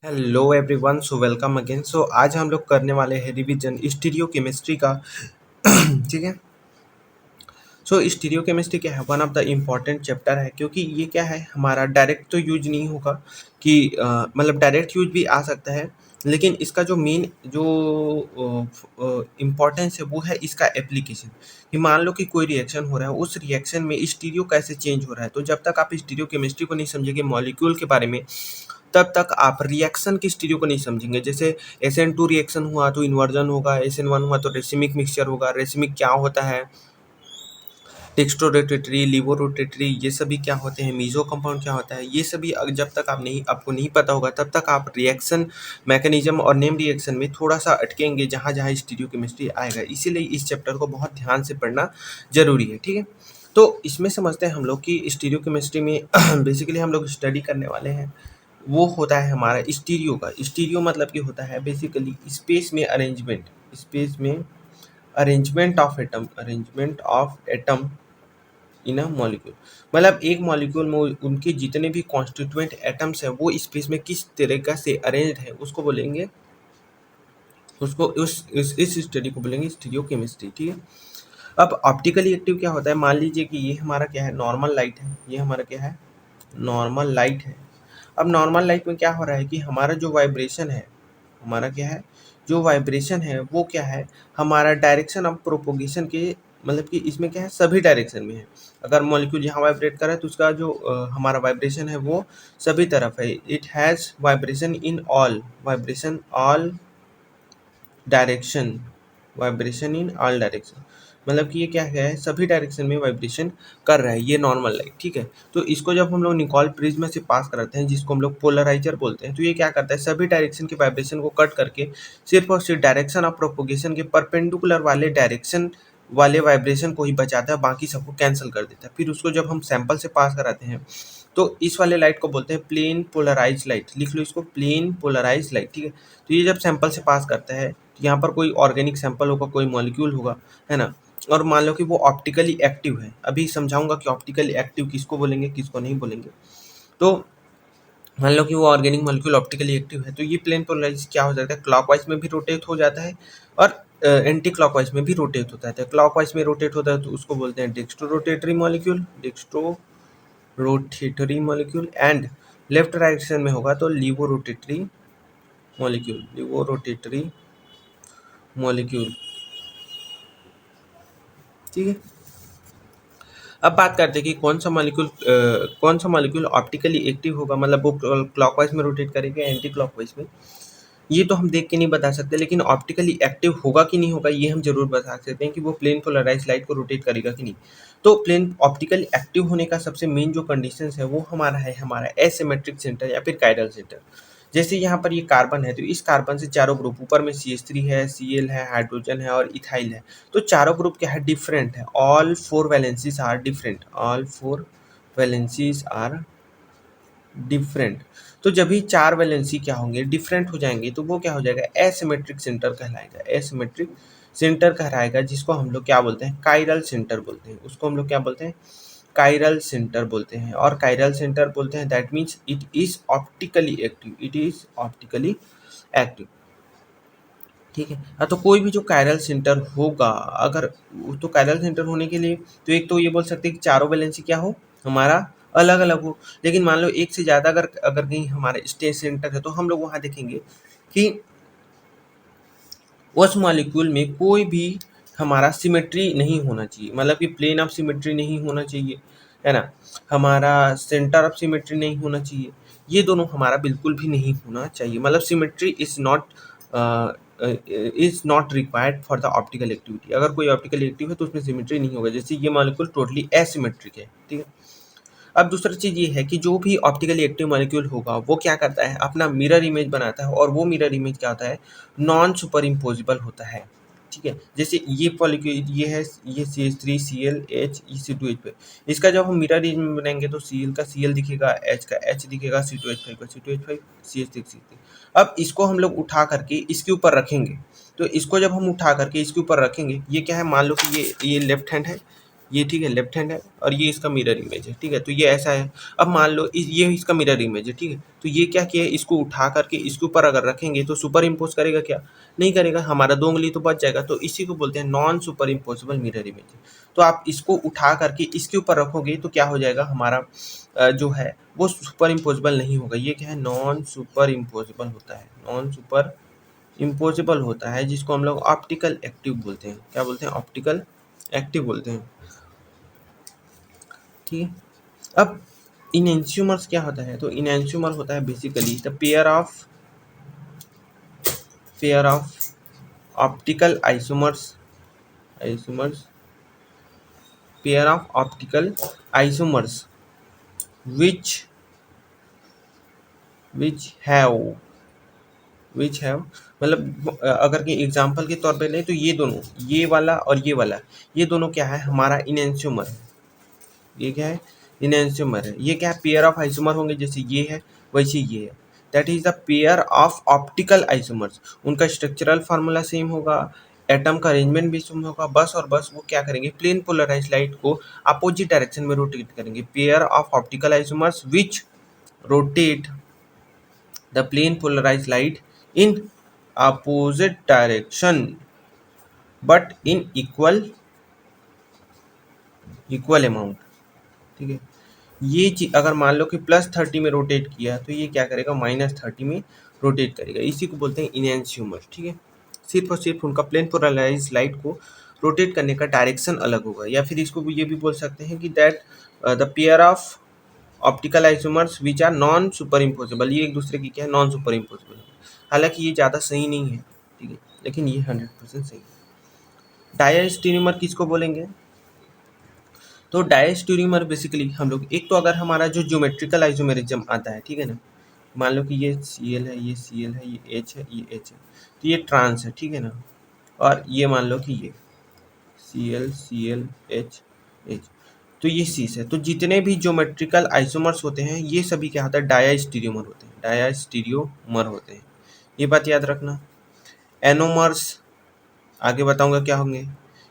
Hello everyone, so welcome again. So आज हम लोग करने वाले हैं रिवीजन स्टीरियो केमिस्ट्री का। ठीक है। सो स्टीरियो केमिस्ट्री क्या है, one of the important chapter है, क्योंकि ये क्या है, हमारा डायरेक्ट तो यूज नहीं होगा कि मतलब डायरेक्ट यूज भी आ सकता है, लेकिन इसका जो मेन जो इम्पोर्टेंस है वो है इसका एप्लीकेशन। कि मान लो कि कोई रिएक्शन हो रहा है, उस रिएक्शन में स्टीरियो कैसे चेंज हो रहा है। तो जब तक आप स्टीरियो केमिस्ट्री को नहीं समझेंगे मॉलिक्यूल के बारे में, तब तक आप रिएक्शन की स्टीरियो को नहीं समझेंगे। जैसे SN2 रिएक्शन हुआ तो इन्वर्जन होगा, SN1 हुआ तो रेसिमिक मिक्सचर होगा। रेसिमिक क्या होता है, टेक्स्टो रोटेटरी, लिवो रोटेटरी, ये सभी क्या होते हैं, मीजो कंपाउंड क्या होता है, ये सभी जब तक आपको नहीं पता होगा, तब तक आप रिएक्शन मैकेनिज्म और नेम रिएक्शन में थोड़ा सा अटकेंगे जहाँ जहाँ स्टीरियो केमिस्ट्री आएगा। इसीलिए इस चैप्टर को बहुत ध्यान से पढ़ना जरूरी है। ठीक है। तो इसमें समझते हैं हम लोग कि स्टीरियो केमिस्ट्री में बेसिकली हम लोग स्टडी करने वाले हैं, वो होता है हमारा स्टीरियो का। स्टीरियो मतलब कि होता है बेसिकली स्पेस में अरेंजमेंट, स्पेस में arrangement of atom in a molecule. मतलब एक मॉलिक्यूल में उनके जितने भी कॉन्स्टिट्यूएंट एटम्स हैं वो स्पेस में किस तरीका से अरेंज्ड है, उसको बोलेंगे, उसको इस स्टडी को बोलेंगे स्टीरियो केमिस्ट्री। ठीक है। अब ऑप्टिकली एक्टिव क्या होता है, मान लीजिए कि ये हमारा क्या है, नॉर्मल लाइट है। ये हमारा क्या है, नॉर्मल लाइट है। अब नॉर्मल लाइट में क्या हो रहा है कि हमारा जो वाइब्रेशन है, हमारा क्या है, जो वाइब्रेशन है वो क्या है, हमारा डायरेक्शन ऑफ प्रोपोगेशन के, मतलब कि इसमें क्या है, सभी डायरेक्शन में है। अगर मॉलिक्यूल यहाँ वाइब्रेट कर रहा है तो उसका जो हमारा वाइब्रेशन है वो सभी तरफ है। It has vibration in all direction, vibration in all direction, मतलब कि ये क्या है, सभी डायरेक्शन में वाइब्रेशन कर रहा है ये नॉर्मल लाइट। ठीक है। तो इसको जब हम लोग निकॉल प्रिज्म से पास कराते हैं, जिसको हम लोग पोलराइजर बोलते हैं, तो ये क्या करता है, सभी डायरेक्शन के वाइब्रेशन को कट करके सिर्फ और सिर्फ डायरेक्शन ऑफ प्रोपोगेशन के परपेंडिकुलर वाले डायरेक्शन वाले वाइब्रेशन को ही बचाता है, बाकी सबको कैंसिल कर देता है। फिर उसको जब हम सैंपल से पास कराते हैं तो इस वाले लाइट को बोलते हैं प्लेन पोलराइज लाइट। लिख लो इसको, प्लेन पोलराइज लाइट। ठीक है। तो ये जब सैंपल से पास करता है, यहाँ पर कोई ऑर्गेनिक सैंपल होगा, कोई मॉलिक्यूल होगा, है ना, और मान लो कि वो ऑप्टिकली एक्टिव है। अभी समझाऊंगा कि ऑप्टिकली एक्टिव किसको बोलेंगे किसको नहीं बोलेंगे। तो मान लो कि वो ऑर्गेनिक मॉलिक्यूल ऑप्टिकली एक्टिव है, तो ये प्लेन पोलराइज क्या हो जाता है, क्लॉकवाइज में भी रोटेट हो जाता है और एंटी क्लॉकवाइज में भी रोटेट होता है। क्लॉकवाइज में रोटेट होता है तो उसको बोलते हैं dextro rotatory molecule, dextro rotatory molecule. And left direction में होगा तो laevo rotatory molecule, laevo rotatory molecule. ठीक है। अब बात करते हैं कि कौन सा मॉलिक्यूल ऑप्टिकली एक्टिव होगा, मतलब वो क्लॉकवाइज में रोटेट करेगा एंटी क्लॉकवाइज में। ये तो हम देख के नहीं बता सकते, लेकिन ऑप्टिकली एक्टिव होगा कि नहीं होगा ये हम जरूर बता सकते हैं कि वो प्लेन पोलराइज लाइट को रोटेट करेगा कि नहीं। तो प्लेन ऑप्टिकली एक्टिव होने का सबसे मेन जो कंडीशन है वो हमारा एसिमेट्रिक सेंटर या फिर कायरल सेंटर। जैसे यहाँ पर ये कार्बन है, तो इस कार्बन से चारों ग्रुप, ऊपर में CH3 है, Cl है, हाइड्रोजन है और इथाइल है। तो चारों ग्रुप क्या है, डिफरेंट है। All four valencies are different, all four valencies are different. तो जब भी चार वैलेंसी क्या होंगे, डिफरेंट हो जाएंगे, तो वो क्या हो जाएगा, एसिमेट्रिक सेंटर कहलाएगा। एसिमेट्रिक सेंटर कहलाएगा, जिसको हम लोग क्या बोलते हैं, कायरल सेंटर बोलते हैं। उसको हम लोग क्या बोलते हैं, कायरल सेंटर बोलते हैं। और कायरल सेंटर बोलते हैं that means it is optically active, it is optically active. ठीक है। हाँ, तो कोई भी जो कायरल सेंटर होगा, अगर तो कायरल सेंटर होने के लिए तो एक तो ये बोल सकते हैं कि चारों वैलेंसी क्या हो, हमारा अलग अलग हो। लेकिन मान लो एक से ज़्यादा अगर अगर कहीं हमारा स्टेट सेंटर है, तो हम लोग वहाँ देखेंगे कि उस मॉलिक्यूल में कोई भी हमारा सिमेट्री नहीं होना चाहिए, मतलब कि प्लेन ऑफ सिमेट्री नहीं होना चाहिए, है ना, हमारा सेंटर ऑफ सिमेट्री नहीं होना चाहिए। ये दोनों हमारा बिल्कुल भी नहीं होना चाहिए। मतलब symmetry is not required for the optical activity. अगर कोई ऑप्टिकल एक्टिव है तो उसमें सिमेट्री नहीं होगा, जैसे ये मॉलिक्यूल टोटली एसिमेट्रिक है। ठीक है। अब दूसरा चीज़ ये है कि जो भी ऑप्टिकली एक्टिव मॉलिक्यूल होगा वो क्या करता है, अपना मिरर इमेज बनाता है, और वो मिरर इमेज क्या होता है, नॉन सुपर इम्पोजिबल होता है। ठीक है। जैसे ये मॉलिक्यूल ये है, ये CH3 Cl H C2H पे, इसका जब हम मिरर इमेज बनाएंगे तो Cl का Cl दिखेगा, H का H दिखेगा, C2H5 का C2H5, CH6 अब इसको हम लोग उठा करके इसके ऊपर रखेंगे। तो इसको जब हम उठा करके इसके ऊपर रखेंगे, ये क्या है, मान लो कि ये लेफ्ट हैंड है, ये ठीक है, लेफ्ट हैंड है और ये इसका मिरर इमेज है, ठीक है। तो ये ऐसा है। अब मान लो ये इसका मिरर इमेज है, ठीक है। तो ये क्या किया है, इसको उठा करके इसके ऊपर अगर रखेंगे तो सुपर इम्पोज करेगा क्या? नहीं करेगा, हमारा 2 उंगली तो बच जाएगा। तो इसी को बोलते हैं non super imposable mirror image. तो आप इसको उठा करके इसके ऊपर रखोगे तो क्या हो जाएगा, हमारा जो है वो सुपर इम्पोजेबल नहीं होगा। ये क्या है, नॉन सुपर इम्पोजेबल होता है, नॉन सुपर इम्पोजेबल होता है, जिसको हम लोग ऑप्टिकल एक्टिव बोलते हैं। क्या बोलते हैं? ऑप्टिकल एक्टिव बोलते हैं, ठीक है। अब इनएंशियोमर्स क्या होता है? तो इनएंशियोमर होता है basically the pair of optical isomers pair of optical isomers which which have which have, मतलब अगर कि एग्जाम्पल के तौर पे लें तो ये दोनों, ये वाला और ये वाला, ये दोनों क्या है, हमारा इनएंशियोमर है। ये क्या है? इनएंशियोमर है। ये क्या है? पेयर ऑफ आइसोमर होंगे, जैसे ये है वैसे ये है। That is the pair of optical isomers. उनका स्ट्रक्चरल फार्मूला सेम होगा, एटम का अरेंजमेंट भी सेम होगा, बस और बस वो क्या करेंगे, प्लेन पोलराइज लाइट को अपोजिट डायरेक्शन में रोटेट करेंगे। Pair of optical isomers which rotate the plane polarized light in opposite direction but in equal amount, ठीक है। ये चीज अगर मान लो कि +30 में रोटेट किया तो ये क्या करेगा, -30 में रोटेट करेगा। इसी को बोलते हैं इनएंशियोमर, ठीक है। सिर्फ और सिर्फ उनका प्लेन पोलराइज लाइट को रोटेट करने का डायरेक्शन अलग होगा। या फिर इसको ये भी बोल सकते हैं कि that the pair of optical isomers which are non superimposable, ये एक दूसरे की क्या है, नॉन सुपर इम्पोजेबल है। हालांकि ये ज़्यादा सही नहीं है, ठीक है, लेकिन ये 100% सही है। डायस्टेरियोमर किसको बोलेंगे? तो डायस्टेरियोमर बेसिकली हम लोग, एक तो अगर हमारा जो ज्योमेट्रिकल आइसोमेरिज्म आता है, ठीक है ना, मान लो कि ये Cl है, ये Cl है, ये H है, ये H है, तो ये ट्रांस है, ठीक है ना। और ये मान लो कि ये Cl Cl H H, तो ये cis है। तो जितने भी ज्योमेट्रिकल आइसोमर्स होते हैं ये सभी क्या होता है, डायस्टेरियोमर होते हैं, डायस्टेरियोमर होते हैं। ये बात याद रखना। एनोमर्स आगे बताऊंगा क्या होंगे,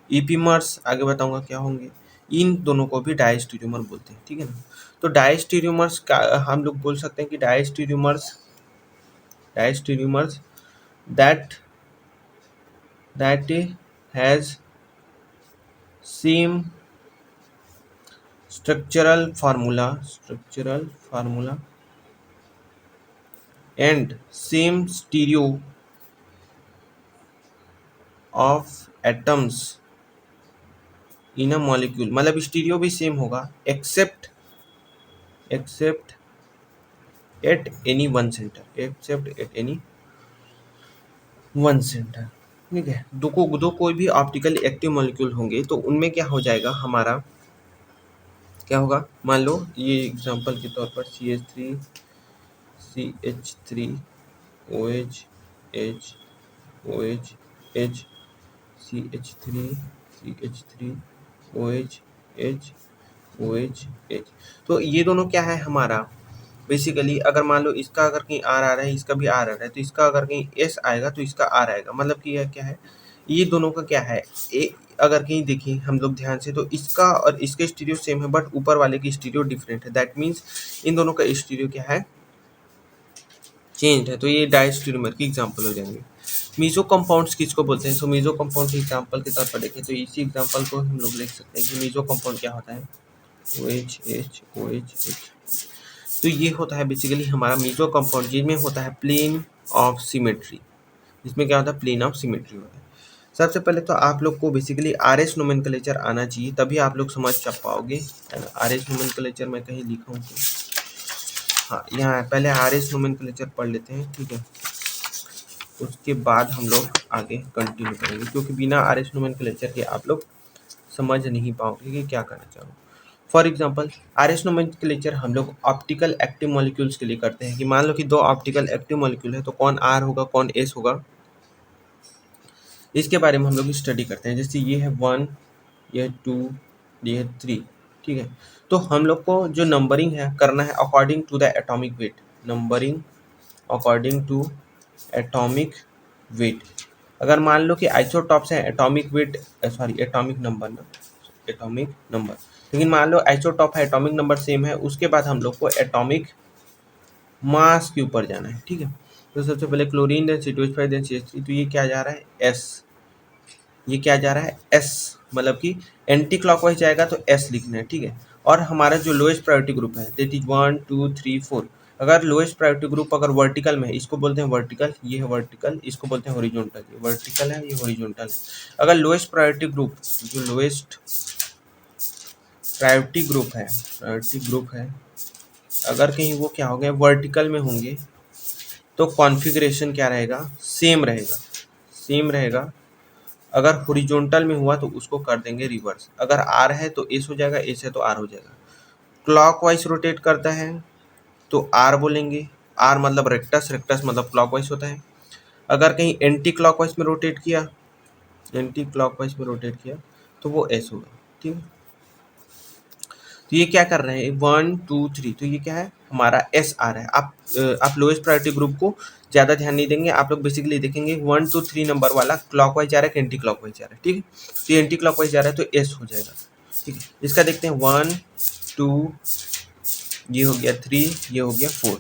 ईपीमर्स आगे बताऊंगा क्या होंगे। इन दोनों को भी डायस्टेरियोमर बोलते हैं, ठीक है ना। तो डायस्टेरियोमर्स का हम लोग बोल सकते हैं कि diastereomers that that has same structural formula and same stereo of atoms in a molecule, मतलब स्टीरियो भी सेम होगा accept at any one centre, ठीक है। दो कोई भी ऑप्टिकल एक्टिव मॉलिक्यूल होंगे तो उनमें क्या हो जाएगा, हमारा क्या होगा, मान लो ये एग्जांपल के तौर पर CH3 OH H OH H CH3 OH H OH H। तो ये दोनों क्या है हमारा, बेसिकली अगर मान लो इसका अगर कहीं आर आ रहा है, इसका भी आर आ रहा है, तो इसका अगर कहीं एस आएगा तो इसका आर आएगा। मतलब कि यह क्या है, ये दोनों का क्या है, अगर कहीं देखिए हम लोग ध्यान से तो इसका और इसके स्टीरियो सेम है बट ऊपर वाले की स्टीरियो डिफरेंट है। दैट मीन्स इन दोनों का स्टीरियो क्या है, चेंज है। तो ये डायस्टेरियोमर की एग्जांपल हो जाएंगे। मीजो कंपाउंड्स किसको बोलते हैं? तो मीजो कंपाउंड के एग्जांपल के तौर पर देखें तो इसी एग्जांपल को हम लोग लिख सकते हैं कि मीजो कंपाउंड क्या होता है, OH। तो ये होता है बेसिकली हमारा मीजो कंपाउंड, जिसमें होता है प्लेन ऑफ सिमेट्री। इसमें क्या होता है, प्लेन ऑफ सिमेट्री होता है। सबसे पहले तो आप लोग को बेसिकली RS नोमेनक्लेचर आना चाहिए, तभी आप लोग समझ पाओगे। RS नोमेनक्लेचर मैं कहीं लिखा हूँ, हाँ यहाँ पहले RS नोमेनक्लेचर पढ़ लेते हैं, ठीक है। उसके बाद हम लोग आगे कंटिन्यू करेंगे, क्योंकि बिना RS नोमेनक्लेचर के आप लोग समझ नहीं पाओगे कि क्या करना चाहो। फॉर एग्जांपल RS नोमेनक्लेचर हम लोग ऑप्टिकल एक्टिव मॉलिक्यूल्स के लिए करते हैं कि मान लो कि दो ऑप्टिकल एक्टिव मॉलिक्यूल है तो कौन R होगा कौन S होगा, इसके बारे में हम लोग स्टडी करते हैं। जैसे ये है 1, ये है 2, ये है 3, ठीक है। तो हम लोग को जो नंबरिंग है करना है according to the atomic weight, numbering according to atomic weight. अगर मान लो कि आइसोटॉप्स हैं, एटॉमिक वेट एटॉमिक नंबर ना, एटॉमिक नंबर। लेकिन मान लो आइसोटॉप है, एटॉमिक नंबर सेम है, उसके बाद हम लोग को एटॉमिक मास के ऊपर जाना है, ठीक है। तो सबसे पहले chlorine, then C2H5, then CH3, तो ये क्या जा रहा है S, ये क्या जा रहा है S, मतलब कि एंटी क्लॉकवाइज जाएगा तो S लिखना है, ठीक है। और हमारा जो लोएस्ट प्रायोरिटी ग्रुप है दैट इज 1 2 3 4, अगर लोएस्ट प्रायोरिटी ग्रुप अगर वर्टिकल में है, इसको बोलते हैं वर्टिकल, ये है वर्टिकल, इसको बोलते हैं हॉरिजॉन्टल, ये वर्टिकल है, ये हॉरिजॉन्टल है। अगर लोएस्ट प्रायोरिटी ग्रुप, जो लोएस्ट प्रायोरिटी ग्रुप है, अगर कहीं वो क्या हो गया वर्टिकल में होंगे तो कॉन्फ़िगरेशन क्या रहेगा, सेम रहेगा, सेम रहेगा। अगर हॉरिजॉन्टल में हुआ तो उसको कर देंगे रिवर्स, अगर आर है तो एस हो जाएगा, एस है तो आर हो जाएगा। क्लॉकवाइज रोटेट करता है तो आर बोलेंगे, आर मतलब रेक्टस, रेक्टस मतलब क्लॉकवाइज होता है। अगर कहीं एंटी क्लॉकवाइज में रोटेट किया, एंटी क्लॉकवाइज में रोटेट किया तो वो एस होगा, ठीक है। तो ये क्या कर रहे हैं 1 2 3, तो ये क्या है हमारा एस आ रहा है। आप लोएस्ट प्रायोरिटी ग्रुप को ज़्यादा ध्यान नहीं देंगे, आप लोग बेसिकली देखेंगे 1 2 3 नंबर वाला क्लॉकवाइज जा रहा है कि एंटी क्लॉकवाइज जा रहा है, ठीक है। तो ये एंटी क्लॉकवाइज जा रहा है तो एस हो जाएगा, ठीक है। इसका देखते हैं 1 2, ये हो गया 3, ये हो गया 4,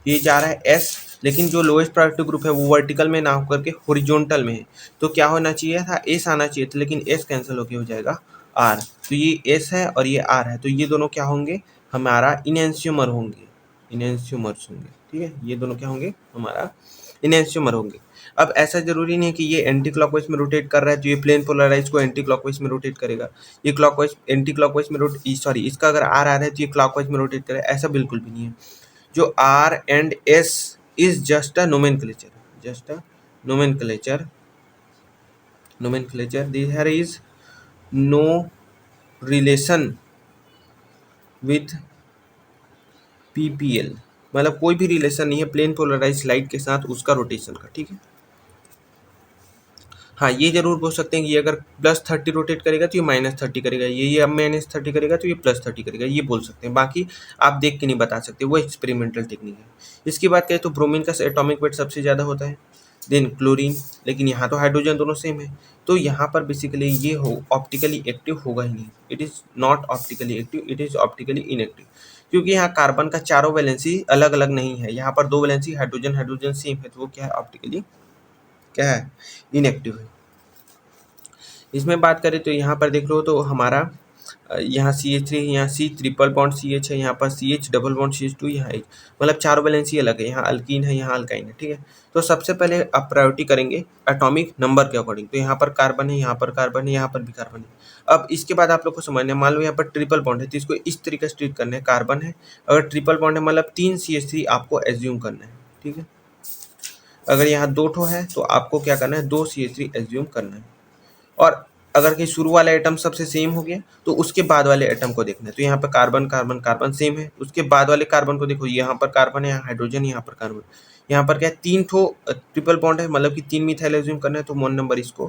ये जा रहा है एस। लेकिन जो लोएस्ट प्रायोरिटी ग्रुप है वो वर्टिकल में ना होकर के हॉरिजॉन्टल में है, तो क्या होना चाहिए था एस आना चाहिए था, लेकिन एस कैंसिल होके हो जाएगा आर। तो ये एस है और ये आर है, तो ये दोनों क्या होंगे हमारा इनएंशियोमर होंगे, इनएंशियोमर्स होंगे, ठीक है। ये दोनों क्या होंगे हमारा इनएंशियोमर होंगे। अब ऐसा जरूरी नहीं है कि ये एंटी क्लॉकवाइज में रोटेट कर रहा है तो ये प्लेन पोलराइज को एंटी क्लॉकवाइज में रोटेट करेगा, ये क्लॉकवाइज एंटी क्लॉकवाइज में सॉरी इसका अगर आर आ रहा है तो ये क्लॉकवाइज में रोटेट करेगा, ऐसा बिल्कुल भी नहीं है। जो R and S is just a nomenclature, just a nomenclature, nomenclature, there is no relation with PPL, मतलब कोई भी रिलेशन नहीं है प्लेन पोलराइज लाइट के साथ उसका रोटेशन का, ठीक है। हाँ ये जरूर बोल सकते हैं कि ये अगर +30 रोटेट करेगा तो ये -30 करेगा, ये अब -30 करेगा तो ये +30 करेगा, ये बोल सकते हैं। बाकी आप देख के नहीं बता सकते, वो एक्सपेरिमेंटल टेक्निक है। इसकी बात करें तो ब्रोमीन का एटॉमिक वेट सबसे ज़्यादा होता है, देन क्लोरीन, लेकिन यहाँ तो हाइड्रोजन दोनों सेम है, तो यहाँ पर बेसिकली ये हो ऑप्टिकली एक्टिव होगा ही नहीं, it is not optically active, it is optically inactive, क्योंकि यहाँ कार्बन का चारों वैलेंसी अलग अलग नहीं है, यहाँ पर 2 वैलेंसी हाइड्रोजन हाइड्रोजन सेम है, तो वो क्या है ऑप्टिकली क्या है इनएक्टिव है। इसमें बात करें तो यहाँ पर देख लो तो हमारा यहाँ CH3, यहाँ C ट्रिपल बॉन्ड CH है, यहाँ पर CH डबल बॉन्ड CH2, यहाँ H, मतलब चारों वैलेंसी अलग है, यहाँ अल्कीन है, यहाँ अल्काइन है, ठीक है। तो सबसे पहले आप प्रायोरिटी करेंगे एटॉमिक नंबर के अकॉर्डिंग, तो यहाँ पर कार्बन है, यहाँ पर कार्बन है, यहाँ पर भी कार्बन है। अब इसके बाद आप लोग को समझना है, मान लो यहाँ पर ट्रिपल बॉन्ड है तो इसको इस तरीके से ट्रीट करना है, कार्बन है, अगर ट्रिपल बॉन्ड है मतलब 3 CH3 आपको एज्यूम करना है, ठीक है। अगर यहाँ 2 ठो है तो आपको क्या करना है 2 CH3 एज्यूम करना है। और अगर कि शुरू वाला एटम सबसे सेम हो गया तो उसके बाद वाले एटम को देखना है, तो यहाँ पर कार्बन कार्बन कार्बन सेम है, उसके बाद वाले कार्बन को देखो, यहाँ पर कार्बन है, यहाँ हाइड्रोजन, यहाँ पर कार्बन, यहाँ पर क्या है 3 ठो ट्रिपल बॉन्ड है, मतलब कि 3 मिथाइल एज्यूम करना है, तो 1 नंबर इसको,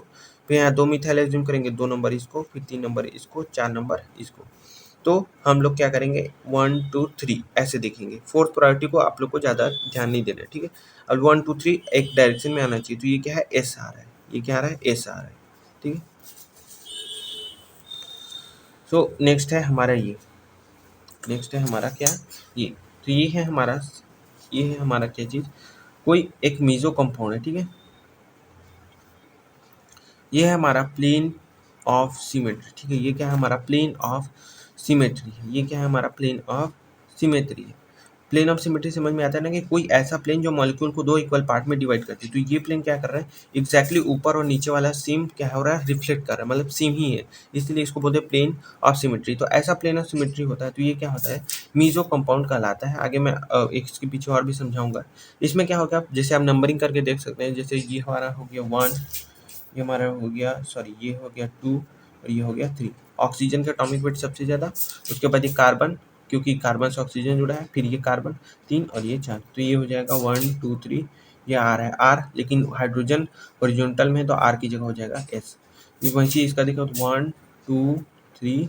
फिर यहाँ 2 मिथाइल एज्यूम करेंगे, 2 नंबर इसको, फिर 3 नंबर इसको, 4 नंबर इसको। तो हम लोग क्या करेंगे 1 2 3 ऐसे देखेंगे, फोर्थ प्रायोरिटी को आप लोग को ज़्यादा ध्यान नहीं देना है, ठीक है। अब 1 2 3 एक डायरेक्शन में आना चाहिए, तो ये क्या है एस आ रहा है, ये क्या आ रहा है एस आ रहा है, ठीक है। सो नेक्स्ट है हमारा ये, नेक्स्ट है हमारा क्या ये, तो ये है हमारा क्या चीज़, कोई एक मीजो कंपाउंड है, ठीक है। ये है हमारा प्लेन ऑफ सिमेट्री, ठीक है। ये क्या है हमारा प्लेन ऑफ सिमेट्री है, ये क्या है हमारा प्लेन ऑफ सिमेट्री है। प्लेन ऑफ सिमेट्री समझ में आता है ना कि कोई ऐसा प्लेन जो मॉलिक्यूल को 2 इक्वल पार्ट में डिवाइड करती है, तो ये प्लेन क्या कर रहा है एग्जैक्टली ऊपर और नीचे वाला सेम क्या हो रहा है रिफ्लेक्ट कर रहा है, मतलब सेम ही है, इसलिए इसको बोलते हैं प्लेन ऑफ सिमेट्री। तो ऐसा प्लेन ऑफ सिमेट्री होता है तो ये क्या होता है मीजो कंपाउंड कहलाता है। आगे मैं इसके पीछे और भी समझाऊंगा। इसमें क्या होगा जैसे आप नंबरिंग करके देख सकते हैं, जैसे ये हमारा हो गया 1, ये हमारा हो गया सॉरी ये हो गया 2 और ये हो गया 3। ऑक्सीजन का एटॉमिक वेट सबसे ज़्यादा, उसके बाद ये कार्बन क्योंकि कार्बन से ऑक्सीजन जुड़ा है, फिर ये कार्बन 3 और ये 4, तो ये हो जाएगा 1 2 3, ये आर है आर, लेकिन हाइड्रोजन हॉरिजॉन्टल में तो आर की जगह हो जाएगा एस। वहीं चीज़ इसका देखो 1 2 3,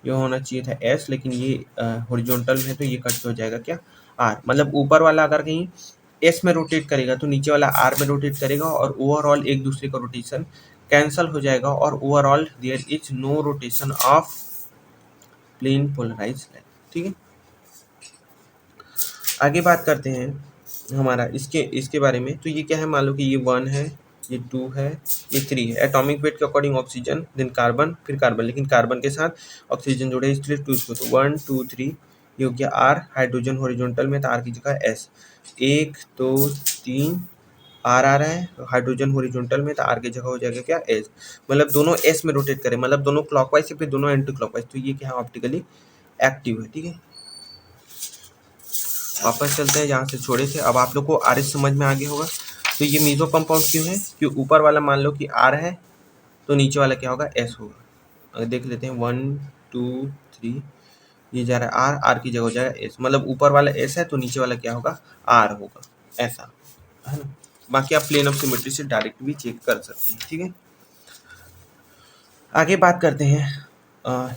ये होना चाहिए था एस, लेकिन ये हॉरिजॉन्टल में है तो ये कट हो जाएगा क्या आर, मतलब ऊपर वाला अगर कहीं एस में रोटेट करेगा तो नीचे वाला आर में रोटेट करेगा और ओवरऑल एक दूसरे का रोटेशन कैंसल हो जाएगा और overall there is no rotation of plane polarise light. ठीक है, आगे बात करते हैं हमारा इसके इसके बारे में। तो ये क्या है, मान लो कि ये 1 है, ये 2 है, ये 3 है। एटॉमिक वेट के अकॉर्डिंग ऑक्सीजन, देन कार्बन, फिर कार्बन, लेकिन कार्बन के साथ ऑक्सीजन जुड़े इसलिए 2 इसको, तो 1 2 3 ये हो गया आर। हाइड्रोजन हॉरिजॉन्टल में तो आर की जगह एस। 1 2 3 आर आ रहा है, हाइड्रोजन हॉरिजॉन्टल में तो आर की जगह हो जाएगा क्या, एस। मतलब दोनों एस में रोटेट करें, मतलब दोनों क्लॉकवाइज या फिर दोनों एंटी क्लॉकवाइज, तो ये क्या है, ऑप्टिकली एक्टिव है। ठीक है, वापस चलते हैं जहाँ से छोड़े थे। अब आप लोग को आर एस समझ में आ गया होगा। तो ये मीजो कंपाउंड क्यों है, कि ऊपर वाला मान लो कि आर है तो नीचे वाला क्या होगा, एस होगा। अगर देख लेते हैं 1 2 3, ये जा रहा है आर, आर की जगह हो जाएगा एस, मतलब ऊपर वाला एस है तो नीचे वाला क्या होगा, आर होगा, ऐसा है ना। बाकी आप प्लेन ऑफ सिमेट्री से डायरेक्ट भी चेक कर सकते हैं। ठीक है, आगे बात करते हैं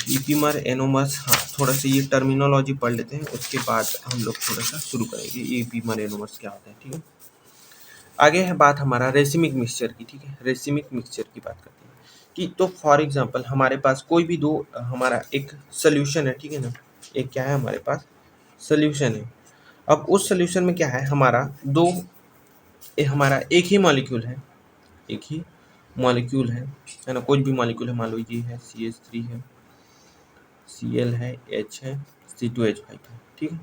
ईपीमर एनोमस। हाँ, थोड़ा सा ये टर्मिनोलॉजी पढ़ लेते हैं, उसके बाद हम लोग थोड़ा सा शुरू करेंगे ईपीमर एनोमस क्या होता है। ठीक है, आगे है बात हमारा रेसिमिक मिक्सचर की। ठीक है, रेसिमिक मिक्सचर की बात करते हैं कि तो फॉर एग्जांपल हमारे पास कोई भी दो हमारा एक सोल्यूशन है। ठीक है ना, एक क्या है हमारे पास सोल्यूशन है। अब उस सोल्यूशन में क्या है, हमारा दो हमारा एक ही मॉलिक्यूल है, एक ही मॉलिक्यूल है ना, कोई भी मॉलिक्यूल है, मान लो ये है CH3 है, Cl है, H है, C2H5 है। ठीक है,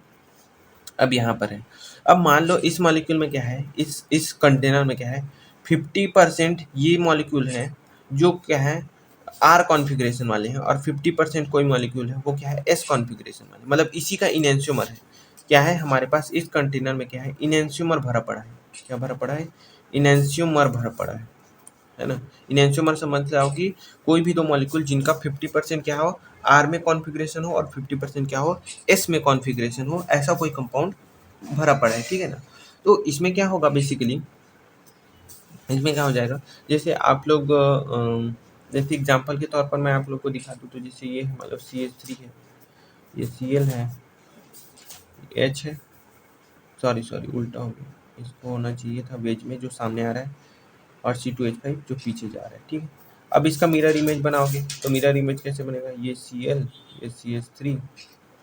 अब यहाँ पर है, अब मान लो इस मॉलिक्यूल में क्या है, इस कंटेनर में क्या है, 50% ये मॉलिक्यूल है जो क्या है आर कॉन्फ़िगरेशन वाले हैं, और 50% कोई मॉलिक्यूल है वो क्या है एस कॉन्फ़िगरेशन वाले, मतलब इसी का इनेंशियोमर है। क्या है हमारे पास इस कंटेनर में क्या है, इनेंशियोमर भरा पड़ा है। क्या भरा पड़ा है, इनेंशियोमर भरा पड़ा है ना। इनेंशियोमर समझ जाओ कि कोई भी दो मॉलिक्यूल जिनका 50% क्या हो आर में कॉन्फ़िगरेशन हो और 50% क्या हो एस में कॉन्फ़िगरेशन हो, ऐसा कोई कंपाउंड भरा पड़ा है। ठीक है ना, तो इसमें क्या होगा बेसिकली, इसमें क्या हो जाएगा, जैसे आप लोग जैसे एग्जांपल के तौर पर मैं आप लोग को दिखा दूँ, तो जैसे ये मतलब CH3 है, ये Cl है, H है, सॉरी सॉरी उल्टा हो गया, इसको होना चाहिए था वेज में जो सामने आ रहा है, और C2H5 जो पीछे जा रहा है। ठीक है, अब इसका मिरर इमेज बनाओगे तो मिरर इमेज कैसे बनेगा, ये Cl, ये CH3,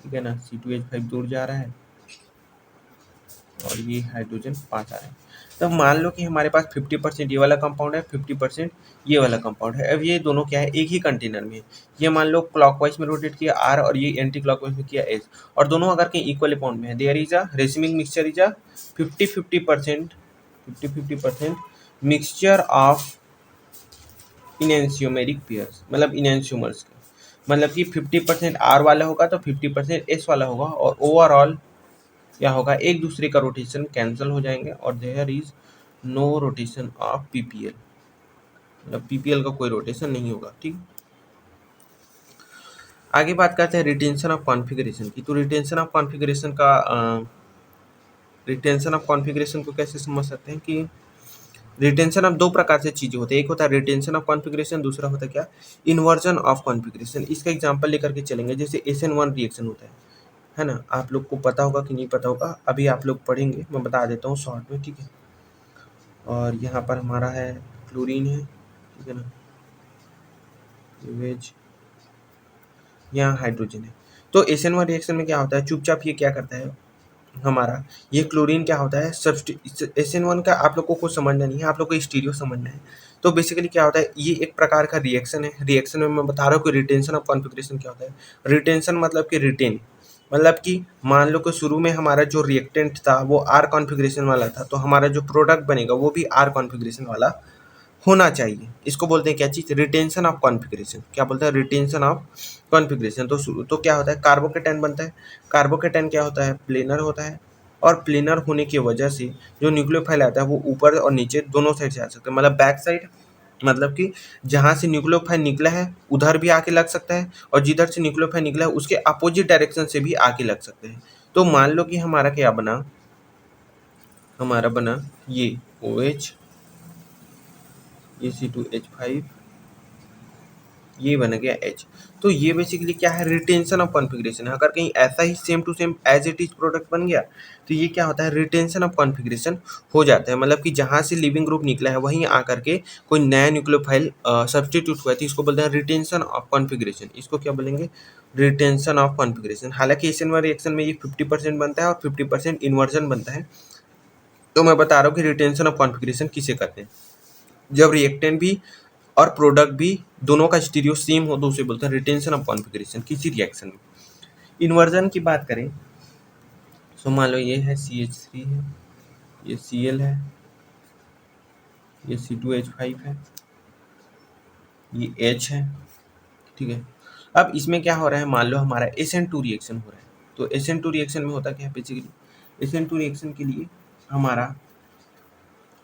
ठीक है ना, C2H5 दूर जा रहा है और ये हाइड्रोजन पास आ रहा है। तब मान लो कि हमारे पास 50% ये वाला कंपाउंड है, 50% ये वाला कंपाउंड है। अब ये दोनों क्या है, एक ही कंटेनर में है। ये मान लो क्लॉकवाइज में रोटेट किया आर और ये एंटी क्लॉकवाइज में किया एस, और दोनों अगर कहीं इक्वल अमाउंट में है, there is a racemic mixture is a 50-50% 50-50% mixture of enantiomeric pairs, मतलब इनेंशियोमर्स का, मतलब कि 50% आर वाला होगा तो 50% एस वाला होगा, और ओवरऑल क्या होगा, एक दूसरे का रोटेशन कैंसिल हो जाएंगे, और there is no rotation of PPL, मतलब पीपीएल का कोई रोटेशन नहीं होगा। ठीक, आगे बात करते हैं रिटेंशन ऑफ कॉन्फ़िगरेशन की। तो रिटेंशन ऑफ कॉन्फ़िगरेशन को कैसे समझ सकते हैं कि रिटेंशन ऑफ दो प्रकार से चीज़ें होती है, एक होता है रिटेंशन ऑफ कॉन्फ़िगरेशन, दूसरा होता है क्या, इन्वर्जन ऑफ कॉन्फ़िगरेशन। इसका एग्जांपल लेकर के चलेंगे, जैसे SN1 रिएक्शन होता है ना, आप लोग को पता होगा कि नहीं पता होगा, अभी आप लोग पढ़ेंगे, मैं बता देता हूँ शॉर्ट में। ठीक है, और यहाँ पर हमारा है क्लोरीन है, ठीक है ना, वेज, यहाँ हाइड्रोजन है। तो SN1 रिएक्शन में क्या होता है, चुपचाप ये क्या करता है हमारा, ये क्लोरीन क्या होता है, SN1 का आप लोग को कुछ समझना नहीं है, आप लोग को स्टीरियो समझना है। तो बेसिकली क्या होता है, ये एक प्रकार का रिएक्शन है। रिएक्शन में मैं बता रहा हूँ कि रिटेंशन ऑफ कॉन्फ़िगरेशन क्या होता है। रिटेंशन मतलब कि रिटेन, मतलब कि मान लो कि शुरू में हमारा जो रिएक्टेंट था वो आर कॉन्फ़िगरेशन वाला था, तो हमारा जो प्रोडक्ट बनेगा वो भी आर कॉन्फ़िगरेशन वाला होना चाहिए। इसको बोलते हैं क्या चीज़, रिटेंशन ऑफ कॉन्फ़िगरेशन। क्या बोलते हैं, रिटेंशन ऑफ कॉन्फ़िगरेशन। तो क्या होता है, कार्बोकेटायन बनता है। कार्बोकेटायन क्या होता है, प्लेनर होता है, और प्लेनर होने की वजह से जो न्यूक्लियोफाइल आता है वो ऊपर और नीचे दोनों साइड से आ सकता है, मतलब बैक साइड, मतलब कि जहाँ से न्यूक्लियोफाइल निकला है उधर भी आके लग सकता है, और जिधर से न्यूक्लियोफाइल निकला है उसके अपोजिट डायरेक्शन से भी आके लग सकते हैं। तो मान लो कि हमारा क्या बना, हमारा बना ये OH, ये C2H5, ये बन गया एच। तो ये बेसिकली क्या है, रिटेंशन ऑफ कॉन्फ़िगरेशन है। अगर कहीं ऐसा ही same to same as it is product बन गया तो ये क्या होता है, रिटेंशन ऑफ कॉन्फ़िगरेशन हो जाता है। मतलब कि जहाँ से लिविंग ग्रुप निकला है वहीं आकर के कोई नया न्यूक्लियोफाइल सब्स्टिट्यूट हुआ है, तो इसको बोलते हैं रिटेंशन ऑफ कॉन्फ़िगरेशन। इसको क्या बोलेंगे, रिटेंशन ऑफ कॉन्फ़िगरेशन। हालांकि एसएन1 रिएक्शन में ये 50% बनता है और 50% इन्वर्जन बनता है। तो मैं बता रहा हूँ कि रिटेंशन ऑफ कॉन्फ़िगरेशन किसे कहते हैं, जब रिएक्टेंट भी और प्रोडक्ट भी दोनों का स्टीरियो सेम हो तो उसे बोलते हैं रिटेंशन ऑफ कॉन्फ़िगरेशन किसी रिएक्शन में। इन्वर्जन की बात करें तो मान लो ये है CH3 है, ये Cl है, ये C2H5 है, ये H है, ठीक है। अब इसमें क्या हो रहा है, मान लो हमारा SN2 रिएक्शन हो रहा है। तो SN2 रिएक्शन में होता क्या है, बेसिकली SN2 रिएक्शन के लिए हमारा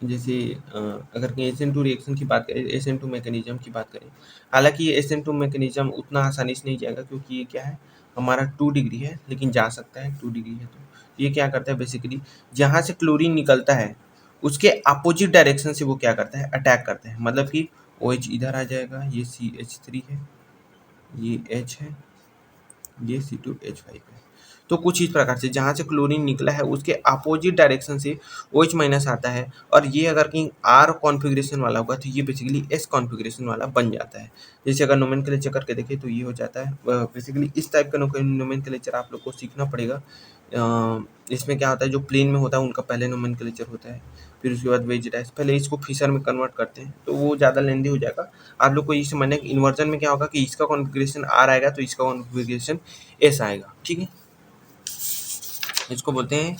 जैसे अगर कहीं SN2 रिएक्शन की बात करें, SN2 मैकेनिज्म की बात करें, हालांकि ये SN2 मैकेनिज्म उतना आसानी से नहीं जाएगा क्योंकि ये क्या है, हमारा 2 डिग्री है, लेकिन जा सकता है 2 डिग्री है। तो ये क्या करता है, बेसिकली जहाँ से क्लोरीन निकलता है उसके अपोजिट डायरेक्शन से वो क्या करता है, अटैक करता है। मतलब कि OH इधर आ जाएगा, ये CH3 है, ये H है, ये C2H5 है। तो कुछ इस प्रकार से जहाँ से क्लोरीन निकला है उसके अपोजिट डायरेक्शन से OH माइनस आता है, और ये अगर कहीं R कॉन्फ़िगरेशन वाला होगा तो ये बेसिकली S कॉन्फ़िगरेशन वाला बन जाता है। जैसे अगर नोमेनक्लेचर करके देखें तो ये हो जाता है बेसिकली इस टाइप का नोमेनक्लेचर आप लोग को सीखना पड़ेगा। इसमें क्या होता है, जो प्लेन में होता है उनका पहले नोमेनक्लेचर होता है, फिर उसके बाद वेज डैश, पहले इसको फिशर में कन्वर्ट करते हैं, तो वो ज़्यादा लेंदी हो जाएगा। आप लोग को ये समझना है कि इन्वर्जन में क्या होगा कि इसका कॉन्फ़िगरेशन R आएगा तो इसका कॉन्फ़िगरेशन S आएगा, ठीक है। इसको बोलते हैं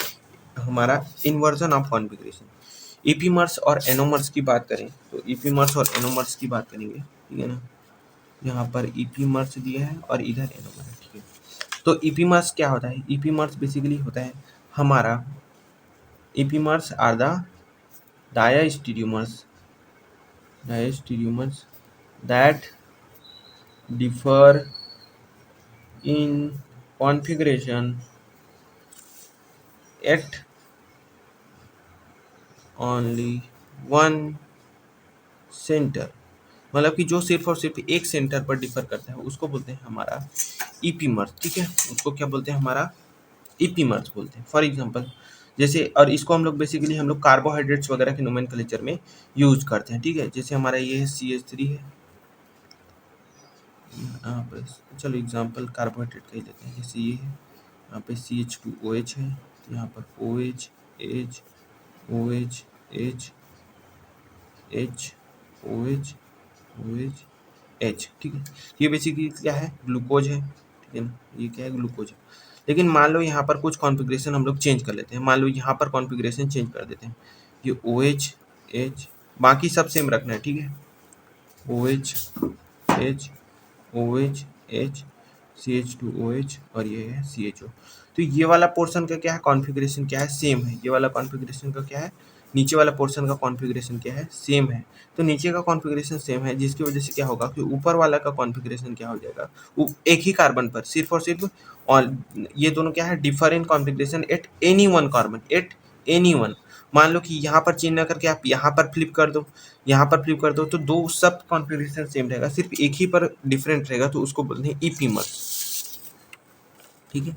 हमारा इन्वर्जन ऑफ कॉन्फ़िगरेशन। ईपीमर्स और एनोमर्स की बात करें तो ईपीमर्स और एनोमर्स की बात करेंगे, ठीक है ना। यहाँ पर ईपीमर्स दिया है और इधर एनोमर है, ठीक है। तो ईपीमर्स क्या होता है, ईपीमर्स बेसिकली होता है हमारा, epimers are the diastereomers that differ in configuration at only one center। मतलब कि जो सिर्फ और सिर्फ एक सेंटर पर डिफर करता है उसको बोलते हैं हमारा ईपीमर्स, ठीक है। उसको क्या बोलते हैं, हमारा ईपीमर्स बोलते हैं। फॉर एग्जांपल जैसे, और इसको हम लोग बेसिकली हम लोग कार्बोहाइड्रेट्स वगैरह के नोमेनक्लेचर में यूज करते हैं, ठीक है। जैसे हमारा ये है CH3 है, यहाँ पर चलो एग्जांपल कार्बोहाइड्रेट का ही लेते हैं। जैसे ये है, यहाँ पे CH2OH है, यहाँ पर OH H OH H H OH OH H, ठीक है। ये बेसिकली क्या है, ग्लूकोज है, ठीक है ना। ये क्या है, ग्लूकोज है। लेकिन मान लो यहाँ पर कुछ कॉन्फ़िगरेशन हम लोग चेंज कर लेते हैं। मान लो यहाँ पर कॉन्फ़िगरेशन चेंज कर देते हैं, ये OH H, बाकी सब सेम रखना है, ठीक है। OH H OH H CH2OH और ये है CHO। तो ये वाला पोर्शन का क्या है, कॉन्फ़िगरेशन क्या है, सेम है। ये वाला कॉन्फ़िगरेशन का क्या है, नीचे वाला पोर्शन का कॉन्फ़िगरेशन क्या है, सेम है। तो नीचे का कॉन्फ़िगरेशन सेम है, जिसकी वजह से क्या होगा कि ऊपर वाला का कॉन्फ़िगरेशन क्या हो जाएगा, एक ही कार्बन पर सिर्फ और सिर्फ, और ये दोनों क्या है, differ in configuration at any one carbon, at any one. मान लो कि यहाँ पर चेंज ना करके आप यहाँ पर फ्लिप कर दो, यहाँ पर फ्लिप कर दो, तो दो सब कॉन्फ़िगरेशन सेम रहेगा, सिर्फ एक ही पर डिफरेंट रहेगा, तो उसको बोलते हैं ईपीमर्स, ठीक है।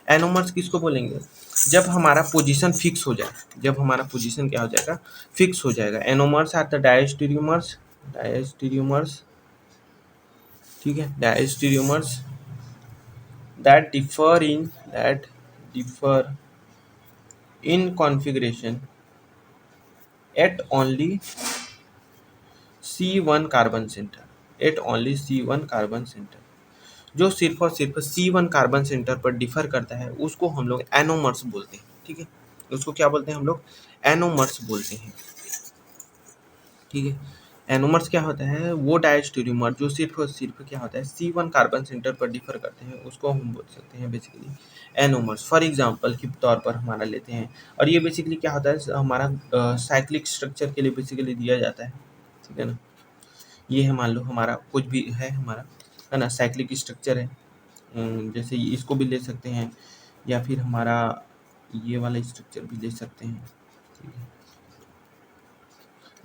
एनोमर्स किसको बोलेंगे, जब हमारा पोजीशन फिक्स हो जाए, जब हमारा पोजीशन क्या हो जाएगा, फिक्स हो जाएगा। एनोमर्स आर द डायस्टेरियोमर्स, ठीक है, diastereomers that differ in configuration at only C1 carbon centre, at only C1 carbon centre. जो सिर्फ और सिर्फ C1 कार्बन सेंटर पर डिफर करता है उसको हम लोग एनोमर्स बोलते हैं, ठीक है। उसको क्या बोलते हैं हम लोग, एनोमर्स बोलते हैं, ठीक है। एनोमर्स क्या होता है, वो डायस्टेरियोमर जो सिर्फ और सिर्फ क्या होता है, C1 कार्बन सेंटर पर डिफर करते हैं, उसको हम बोल सकते हैं बेसिकली एनोमर्स। फॉर एग्जांपल के तौर पर हमारा लेते हैं, और ये बेसिकली क्या होता है, हमारा साइक्लिक स्ट्रक्चर के लिए बेसिकली दिया जाता है, ठीक है ना। ये है, मान लो हमारा कुछ भी है हमारा, है ना, साइक्लिक स्ट्रक्चर है। जैसे इसको भी ले सकते हैं, या फिर हमारा ये वाला स्ट्रक्चर भी ले सकते हैं, ठीक है।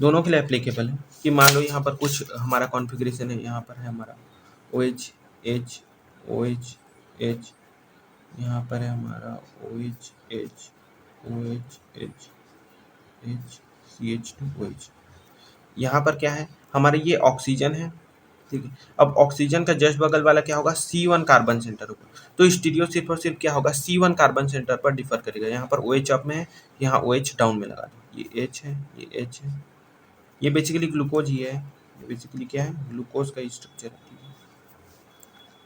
दोनों के लिए एप्लीकेबल है कि मान लो यहाँ पर कुछ हमारा कॉन्फ़िगरेशन है, यहाँ पर है हमारा OH H OH H, यहाँ पर है हमारा OH H OH H H CH2OH। यहाँ पर क्या है हमारे ये ऑक्सीजन है, ठीक है। अब ऑक्सीजन का जस्ट बगल वाला क्या होगा, C1 कार्बन सेंटर होगा, तो स्टीरियो सिर्फ और सिर्फ क्या होगा, C1 कार्बन सेंटर पर डिफर करेगा। यहाँ पर OH अप में है, यहाँ OH डाउन में लगा दो, ये H है, ये H है, ये बेसिकली ग्लूकोज ही है, ये बेसिकली क्या है, ग्लूकोज का स्ट्रक्चर है, ठीक है।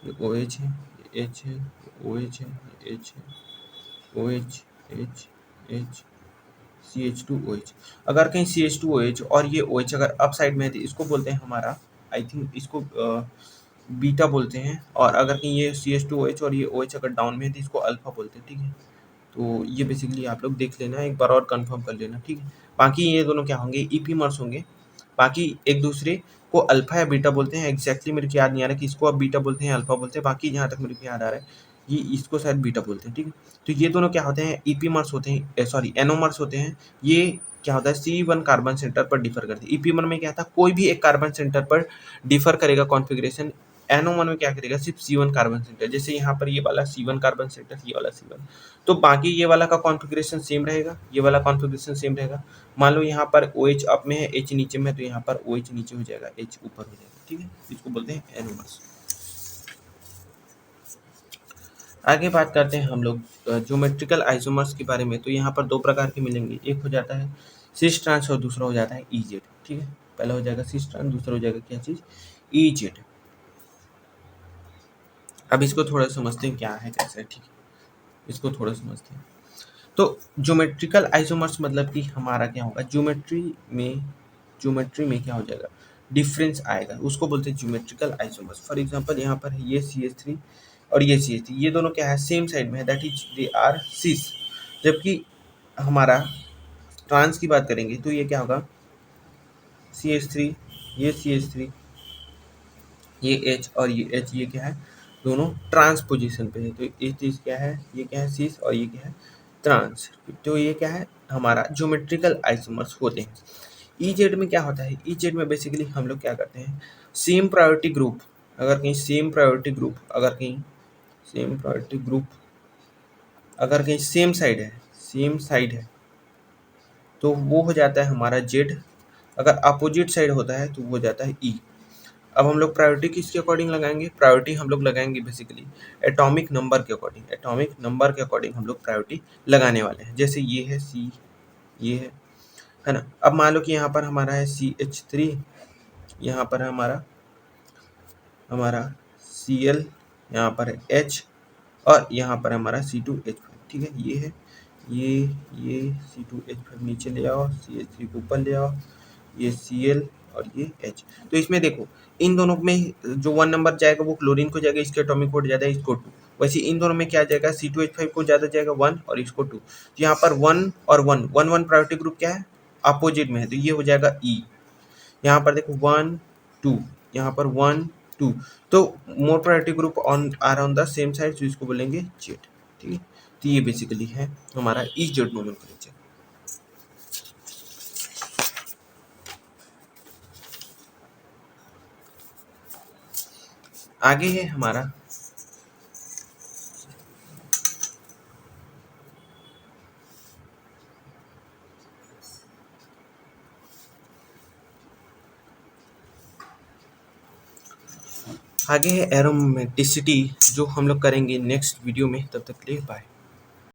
ये OH है, ये H है, ये OH है, ये H है, OH H H CH2OH। अगर कहीं CH2OH और ये OH अगर अप साइड में है तो इसको बोलते हैं हमारा, आई थिंक इसको बीटा बोलते हैं, और अगर कहीं ये CH2OH और ये OH अगर डाउन में है तो इसको अल्फा बोलते हैं, ठीक है। तो ये बेसिकली आप लोग देख लेना, एक बार और कंफर्म कर लेना, ठीक है। बाकी ये दोनों क्या होंगे, ईपीमर्स होंगे, बाकी एक दूसरे को अल्फा या बीटा बोलते हैं। एग्जैक्टली मेरे को याद नहीं आ रहा कि इसको आप बीटा बोलते हैं अल्फा बोलते हैं, बाकी जहाँ तक मेरे को याद आ रहा है ये इसको शायद बीटा बोलते हैं, ठीक है। तो ये दोनों क्या होते हैं, ईपीमर्स होते हैं, सॉरी एनोमर्स होते हैं। ये क्या होता है, C1 कार्बन सेंटर पर डिफर करते हैं। ईपीमर में क्या था, कोई भी एक कार्बन सेंटर पर डिफर करेगा कॉन्फ़िगरेशन। एनोमर में क्या करेगा, सिर्फ C1 कार्बन सेंटर, जैसे यहाँ पर ये वाला C1 कार्बन सेंटर, ये वाला C1, तो बाकी ये वाला का कॉन्फ़िगरेशन सेम रहेगा, ये वाला कॉन्फ़िगरेशन सेम रहेगा। मान लो यहाँ पर OH अप में है, H नीचे में है, तो यहाँ पर OH नीचे हो जाएगा, H ऊपर हो जाएगा, ठीक है। इसको बोलते हैं एनोमर्स। आगे बात करते हैं हम लोग ज्योमेट्रिकल आइसोमर्स के बारे में। तो यहाँ पर दो प्रकार के मिलेंगे, एक हो जाता है सिस ट्रांस और दूसरा हो जाता है EZ, ठीक है। पहला हो जाएगा सिस ट्रांस, दूसरा हो जाएगा क्या चीज़, EZ। अब इसको थोड़ा समझते हैं क्या है कैसे है, ठीक है, इसको थोड़ा समझते हैं। तो ज्योमेट्रिकल आइसोमर्स मतलब कि हमारा क्या होगा, ज्योमेट्री में क्या हो जाएगा, डिफरेंस आएगा, उसको बोलते हैं ज्योमेट्रिकल आइसोमर्स। फॉर एग्जांपल यहाँ पर है ये CH3 और ये CH3, ये दोनों क्या है, सेम साइड में है, दैट इज दे आर सिस। जबकि हमारा ट्रांस की बात करेंगे तो ये क्या होगा, CH3, ये CH3, ये H और ये H, ये क्या है, दोनों ट्रांस पोजीशन पे है। तो ये चीज़ क्या है, ये क्या है सिस और ये क्या है ट्रांस। तो ये क्या है, हमारा ज्योमेट्रिकल आइसोमर्स होते हैं। EZ में क्या होता है, EZ में बेसिकली हम लोग क्या करते हैं, सेम प्रायोरिटी ग्रुप, अगर कहीं सेम प्रायोरिटी ग्रुप, अगर कहीं सेम प्रायोरिटी ग्रुप, अगर कहीं सेम साइड है तो वो हो जाता है हमारा Z। अगर अपोजिट साइड होता है तो वो हो जाता है E। अब हम लोग प्रायोरिटी किसके अकॉर्डिंग लगाएंगे, प्रायोरिटी हम लोग लगाएंगे बेसिकली एटॉमिक नंबर के अकॉर्डिंग, एटॉमिक नंबर के अकॉर्डिंग हम लोग प्रायोरिटी लगाने वाले हैं। जैसे ये है C, ये है ना। अब मान लो कि यहाँ पर हमारा है CH3, यहाँ पर है हमारा Cl, यहाँ पर है H और यहाँ पर हमारा C2H5, ठीक है। ये है ये C2H5 नीचे ले आओ, CH3 को ऊपर ले आओ, ये Cl और ये H। तो इसमें देखो इन दोनों में जो 1 नंबर जाएगा वो क्लोरीन को जाएगा, इसके एटॉमिक कोड ज़्यादा है, इसको 2। वैसे इन दोनों में क्या जाएगा, C2H5 को ज़्यादा जाएगा 1 और इसको 2। तो यहाँ पर 1 और 1 1 1 प्रायोरिटी ग्रुप क्या है, अपोजिट में है, तो ये हो जाएगा E। यहाँ पर देखो 1 2, यहाँ पर 1 2, तो more priority group on the same side, तो इसको बोलेंगे Z, ठीक है। तो ये बेसिकली है हमारा EZ नोमेनक्लेचर। आगे है हमारा आगे है एरोमेटिसिटी, जो हम लोग करेंगे नेक्स्ट वीडियो में। तब तक के लिए बाय।